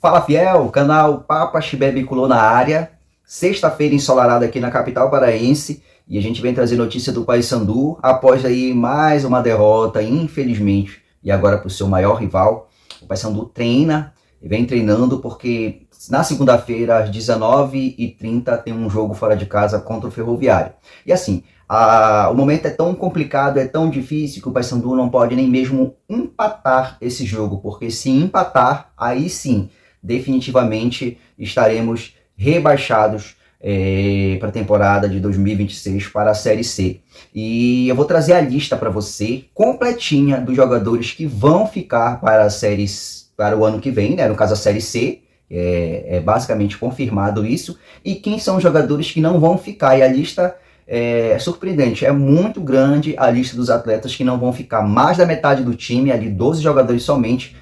Fala fiel, canal Papa Chibé Bicolor na área. Sexta-feira ensolarada aqui na capital paraense e a gente vem trazer notícia do Paysandu após aí mais uma derrota, infelizmente, e agora para o seu maior rival. O Paysandu vem treinando porque na segunda-feira às 19h30 tem um jogo fora de casa contra o Ferroviário. E assim, o momento é tão complicado, é tão difícil que o Paysandu não pode nem mesmo empatar esse jogo, porque se empatar, aí sim, definitivamente estaremos rebaixados para a temporada de 2026 para a Série C. E eu vou trazer a lista para você, completinha, dos jogadores que vão ficar para o ano que vem, né? No caso a Série C, é basicamente confirmado isso, e quem são os jogadores que não vão ficar, e a lista é surpreendente, é muito grande a lista dos atletas que não vão ficar, mais da metade do time, ali 12 jogadores somente,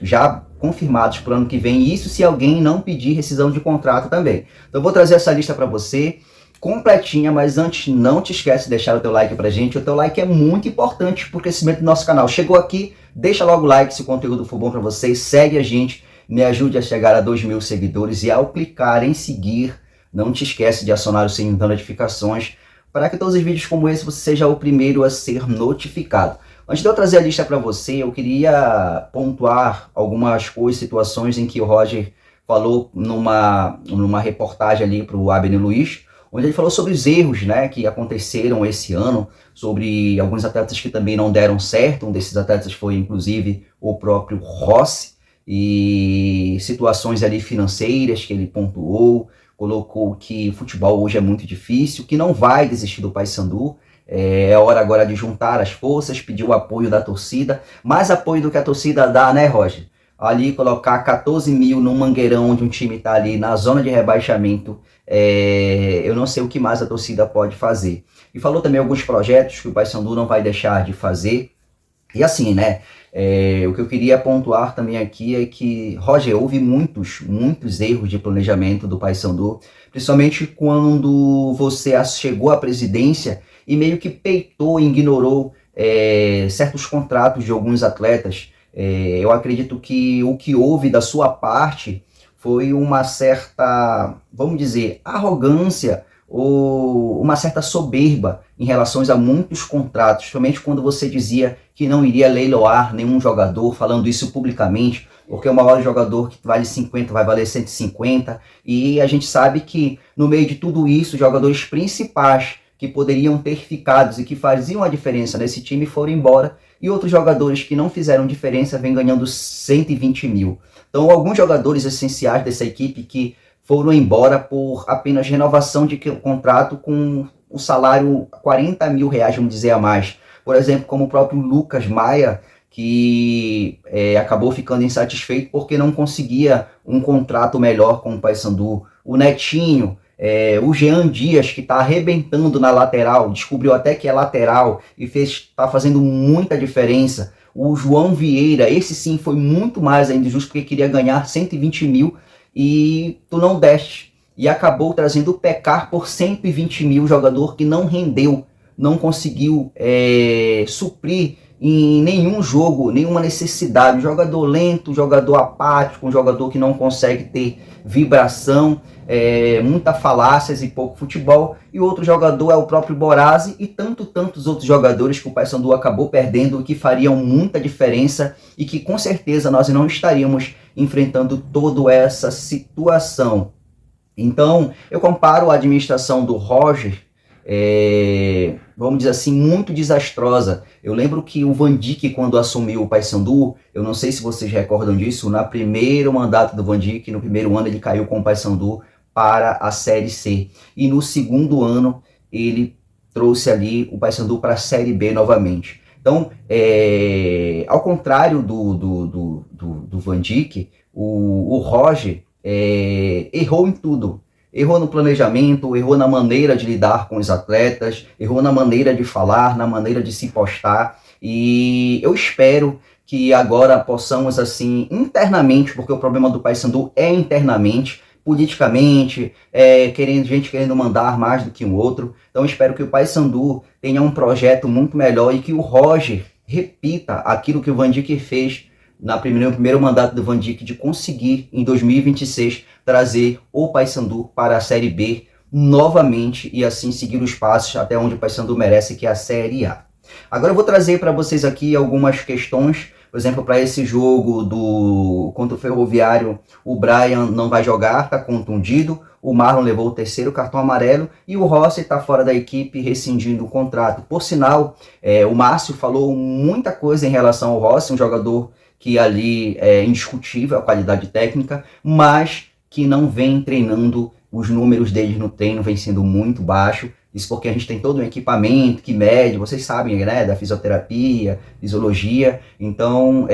já confirmados para o ano que vem, e isso se alguém não pedir rescisão de contrato também. Então eu vou trazer essa lista para você, completinha, mas antes não te esquece de deixar o teu like pra gente. O teu like é muito importante pro crescimento do nosso canal. Chegou aqui, deixa logo o like se o conteúdo for bom para você, segue a gente, me ajude a chegar a 2.000 seguidores, e ao clicar em seguir, não te esquece de acionar o sininho das notificações, para que todos os vídeos como esse você seja o primeiro a ser notificado. Antes de eu trazer a lista para você, eu queria pontuar algumas coisas, situações em que o Roger falou numa reportagem ali para o Abner Luiz, onde ele falou sobre os erros, né, que aconteceram esse ano, sobre alguns atletas que também não deram certo. Um desses atletas foi, inclusive, o próprio Rossi, e situações ali financeiras que ele pontuou, colocou que o futebol hoje é muito difícil, que não vai desistir do Paysandu. É hora agora de juntar as forças, pedir o apoio da torcida, mais apoio do que a torcida dá, né, Roger? Ali colocar 14 mil num mangueirão onde um time está ali na zona de rebaixamento, eu não sei o que mais a torcida pode fazer. E falou também alguns projetos que o Paysandu não vai deixar de fazer. E assim, né, o que eu queria pontuar também aqui é que, Roger, houve muitos erros de planejamento do Paysandu, principalmente quando você chegou à presidência e meio que peitou e ignorou certos contratos de alguns atletas. Eu acredito que o que houve da sua parte foi uma certa, vamos dizer, arrogância ou uma certa soberba em relação a muitos contratos, principalmente quando você dizia que não iria leiloar nenhum jogador, falando isso publicamente, porque uma hora o jogador que vale 50 vai valer 150, e a gente sabe que no meio de tudo isso, os jogadores principais que poderiam ter ficado e que faziam a diferença nesse time foram embora, e outros jogadores que não fizeram diferença vêm ganhando 120 mil. Então, alguns jogadores essenciais dessa equipe que foram embora por apenas renovação de contrato com o salário 40 mil reais, vamos dizer, a mais. Por exemplo, como o próprio Lucas Maia, que acabou ficando insatisfeito porque não conseguia um contrato melhor com o Paysandu. O Netinho, o Jean Dias, que está arrebentando na lateral, descobriu até que é lateral e está fazendo muita diferença. O João Vieira, esse sim foi muito mais ainda injusto, porque queria ganhar 120 mil e tu não deste. E acabou trazendo o Pecar por 120 mil, jogador que não rendeu, não conseguiu suprir em nenhum jogo, nenhuma necessidade. Um jogador lento, um jogador apático, um jogador que não consegue ter vibração, muita falácias e pouco futebol. E outro jogador é o próprio Borazzi e tantos outros jogadores que o Paysandu acabou perdendo, que fariam muita diferença e que com certeza nós não estaríamos enfrentando toda essa situação. Então eu comparo a administração do Roger, vamos dizer assim, muito desastrosa. Eu lembro que o Van Dijk, quando assumiu o Paysandu, eu não sei se vocês recordam disso, no primeiro mandato do Van Dijk, no primeiro ano ele caiu com o Paysandu para a Série C. E no segundo ano ele trouxe ali o Paysandu para a Série B novamente. Então, ao contrário do Van Dijk, o Roger errou em tudo. Errou no planejamento, errou na maneira de lidar com os atletas, errou na maneira de falar, na maneira de se postar. E eu espero que agora possamos, assim, internamente, porque o problema do Paysandu é internamente, politicamente, gente querendo mandar mais do que um outro. Então eu espero que o Paysandu tenha um projeto muito melhor e que o Roger repita aquilo que o Van Dijk fez no primeiro mandato do Van Dijk de conseguir, em 2026, trazer o Paysandu para a Série B novamente e assim seguir os passos até onde o Paysandu merece, que é a Série A. Agora eu vou trazer para vocês aqui algumas questões. Por exemplo, para esse jogo contra o Ferroviário, o Brian não vai jogar, está contundido. O Marlon levou o terceiro cartão amarelo e o Rossi está fora da equipe, rescindindo o contrato. Por sinal, o Márcio falou muita coisa em relação ao Rossi, um jogador que ali é indiscutível a qualidade técnica, mas que não vem treinando, os números deles no treino vêm sendo muito baixos. Isso porque a gente tem todo um equipamento que mede, vocês sabem, né, da fisioterapia, fisiologia. Então,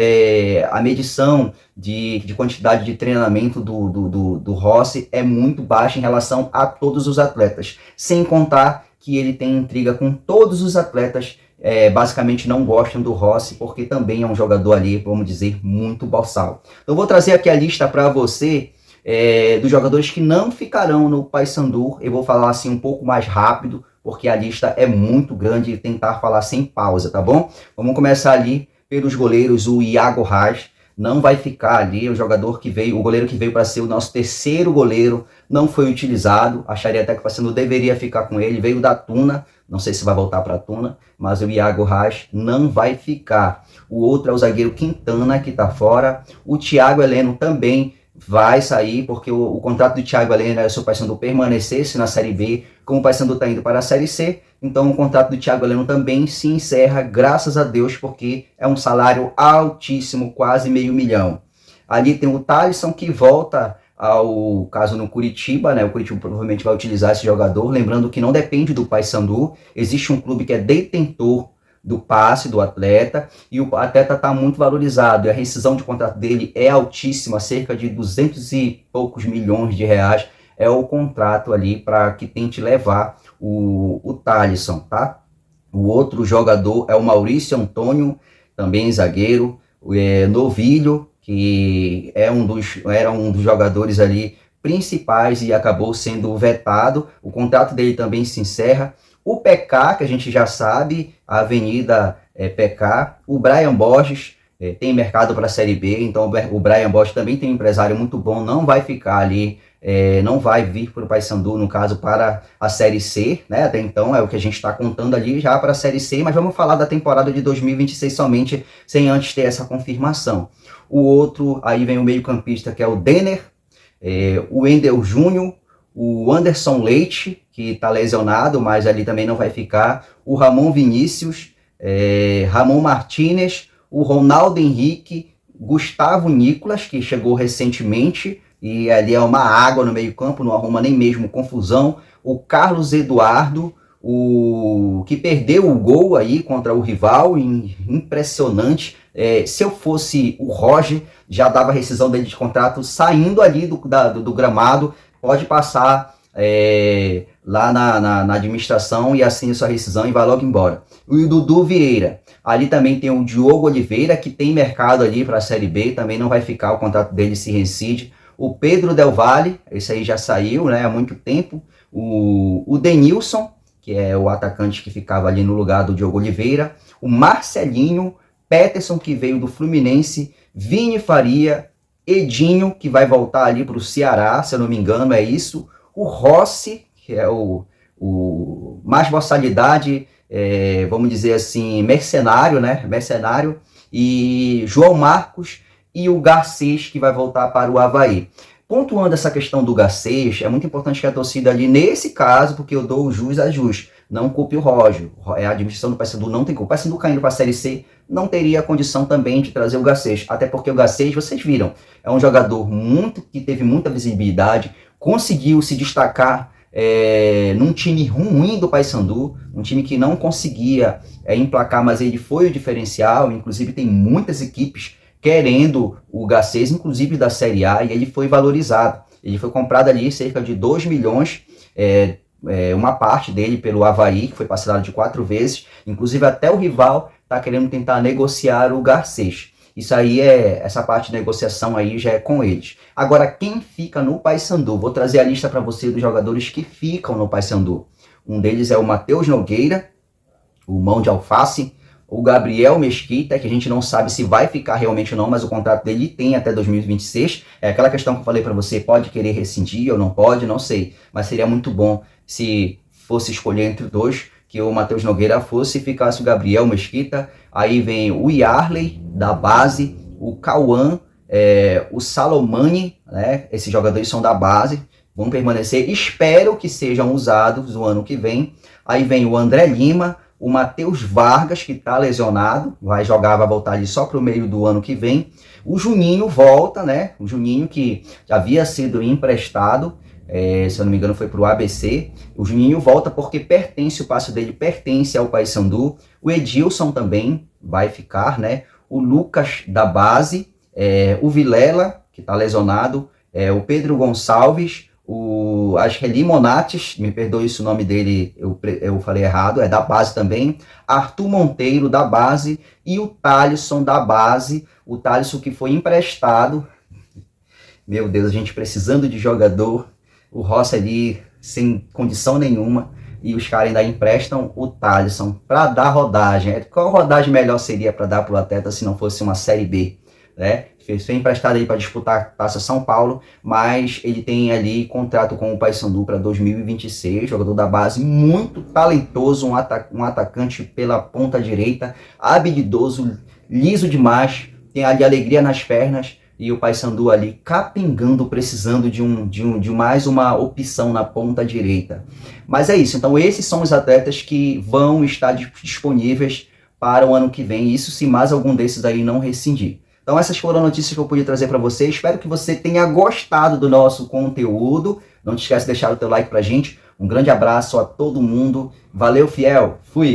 a medição de quantidade de treinamento do Rossi é muito baixa em relação a todos os atletas. Sem contar que ele tem intriga com todos os atletas, basicamente não gostam do Rossi, porque também é um jogador ali, vamos dizer, muito boçal. Então, eu vou trazer aqui a lista para você, dos jogadores que não ficarão no Paysandu. Eu vou falar assim um pouco mais rápido, porque a lista é muito grande e tentar falar sem pausa, tá bom? Vamos começar ali pelos goleiros. O Iago Reis não vai ficar ali, o goleiro que veio para ser o nosso terceiro goleiro, não foi utilizado. Acharia até que o Paysandu deveria ficar com ele, veio da Tuna, não sei se vai voltar para a Tuna, mas o Iago Reis não vai ficar. O outro é o zagueiro Quintana, que está fora. O Thiago Heleno também vai sair, porque o contrato do Thiago Heleno é se o Paysandu permanecesse na Série B, como o Paysandu está indo para a Série C, então o contrato do Thiago Heleno também se encerra, graças a Deus, porque é um salário altíssimo, quase R$500 mil. Ali tem o Thalisson, que volta ao caso no Curitiba, né? O Curitiba provavelmente vai utilizar esse jogador, lembrando que não depende do Paysandu, existe um clube que é detentor do passe do atleta, e o atleta está muito valorizado, e a rescisão de contrato dele é altíssima, cerca de 200 e poucos milhões de reais, é o contrato ali para que tente levar o Thalisson, tá? O outro jogador é o Maurício Antônio, também zagueiro, novilho, que era um dos jogadores ali principais e acabou sendo vetado, o contrato dele também se encerra. O PK, que a gente já sabe, a Avenida PK. O Brian Borges tem mercado para a Série B, então o Brian Borges também tem um empresário muito bom, não vai ficar ali, não vai vir para o Paysandu, no caso, para a Série C, né? Até então é o que a gente está contando ali já para a Série C, mas vamos falar da temporada de 2026 somente, sem antes ter essa confirmação. O outro, aí vem o meio-campista, que é o Denner, o Wendel Júnior, o Anderson Leite, que está lesionado, mas ali também não vai ficar, o Ramon Vinícius, Ramon Martínez, o Ronaldo Henrique, Gustavo Nicolas, que chegou recentemente, e ali é uma água no meio campo, não arruma nem mesmo confusão, o Carlos Eduardo, o que perdeu o gol aí contra o rival, impressionante. Se eu fosse o Roger, já dava rescisão dele de contrato saindo ali do gramado, pode passar lá na administração e assine sua rescisão e vai logo embora. E o Dudu Vieira, ali também tem o Diogo Oliveira, que tem mercado ali para a Série B, também não vai ficar, o contrato dele se rescinde. O Pedro Del Valle, esse aí já saiu, né, há muito tempo. O Denilson, que é o atacante que ficava ali no lugar do Diogo Oliveira. O Marcelinho, Peterson, que veio do Fluminense. Vini Faria, Edinho, que vai voltar ali para o Ceará, se eu não me engano, é isso. O Rossi, que é o mais boçalidade, vamos dizer assim, mercenário, né? Mercenário. E João Marcos e o Garcês, que vai voltar para o Avaí. Pontuando essa questão do Garcês, é muito importante que a torcida ali, nesse caso, porque eu dou o jus a jus, não culpe o Roger. A administração do Paysandu não tem culpa. O Paysandu caindo para a Série C não teria a condição também de trazer o Garcês. Até porque o Garcês, vocês viram, é um jogador que teve muita visibilidade, conseguiu se destacar num time ruim do Paysandu, um time que não conseguia emplacar, mas ele foi o diferencial. Inclusive tem muitas equipes querendo o Garcês, inclusive da Série A, e ele foi valorizado. Ele foi comprado ali cerca de 2 milhões, uma parte dele pelo Avaí, que foi parcelado de 4 vezes, inclusive até o rival está querendo tentar negociar o Garcês. Isso aí essa parte de negociação aí já é com eles. Agora, quem fica no Paysandu? Vou trazer a lista para você dos jogadores que ficam no Paysandu. Um deles é o Matheus Nogueira, o Mão de Alface, o Gabriel Mesquita, que a gente não sabe se vai ficar realmente ou não, mas o contrato dele tem até 2026. É aquela questão que eu falei para você, pode querer rescindir ou não pode, não sei. Mas seria muito bom se fosse escolher entre dois, que o Matheus Nogueira fosse e ficasse o Gabriel Mesquita. Aí vem o Yarley, da base, o Cauã, o Salomani, né? Esses jogadores são da base, vão permanecer. Espero que sejam usados no ano que vem. Aí vem o André Lima, o Matheus Vargas, que está lesionado, vai voltar ali só para o meio do ano que vem. O Juninho volta, né? O Juninho que já havia sido emprestado, se eu não me engano foi para o ABC. O Juninho volta porque o passe dele pertence ao Paysandu. O Edilson também vai ficar, né? O Lucas da base, o Vilela, que está lesionado, o Pedro Gonçalves, o Ashley Monates, me perdoe se o nome dele eu falei errado, é da base também, Arthur Monteiro da base e o Thalisson da base, o Thalisson que foi emprestado. Meu Deus, a gente precisando de jogador, o Rossi ali sem condição nenhuma e os caras ainda emprestam o Thalisson para dar rodagem. Qual rodagem melhor seria para dar para o atleta se não fosse uma Série B, né? Foi emprestado aí para disputar a Taça São Paulo, mas ele tem ali contrato com o Paysandu para 2026, jogador da base, muito talentoso, um atacante pela ponta direita, habilidoso, liso demais, tem ali alegria nas pernas, e o Paysandu ali capengando, precisando de mais uma opção na ponta direita. Mas é isso, então esses são os atletas que vão estar disponíveis para o ano que vem, isso se mais algum desses aí não rescindir. Então essas foram as notícias que eu pude trazer para você. Espero que você tenha gostado do nosso conteúdo. Não te esquece de deixar o teu like pra gente. Um grande abraço a todo mundo. Valeu, fiel. Fui!